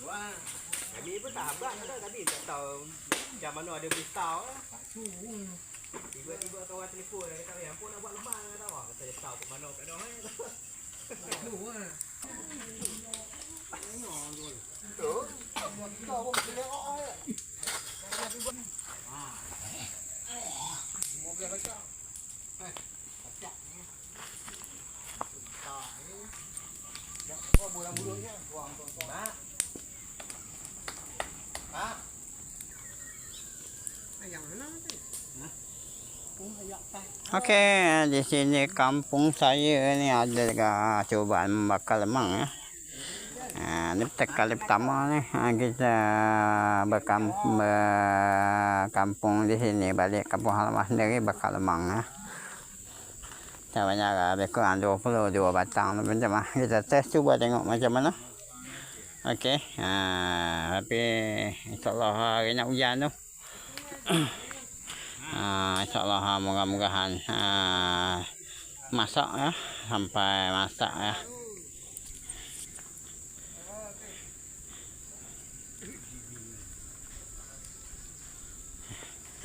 Wah, kami pun tak habaq dah tadi tak tahu jam mana ada beritahu. Tiba-tiba kawan telefon dia kata, "Apa nak buat lemang kata awak." Kata dia tahu kat mana kat dah. Tu. Kita pun boleh Mobil kacau. Kacau ni. Tak ni. Ya, kau bulan-bulannya buang tuan-tuan. Mak. Mak. Ayam mana tu? Okey, di sini kampung saya ni ada cubaan membakar lemang ya. Ini kali pertama ni kita berkampung di sini, balik kampung halaman sendiri bakar lemang ya. Caranya lebih kurang 22 batang macam mana. Kita test cuba tengok macam mana. Okey, tapi insyaAllah hari nak hujan tu. InsyaAllah mudah-mudahan masak ya, sampai masak ya.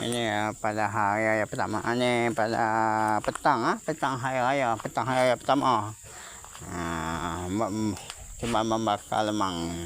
Ini pada hari raya pertama ni, pada petang hari raya pertama. Cuma membakar lemang.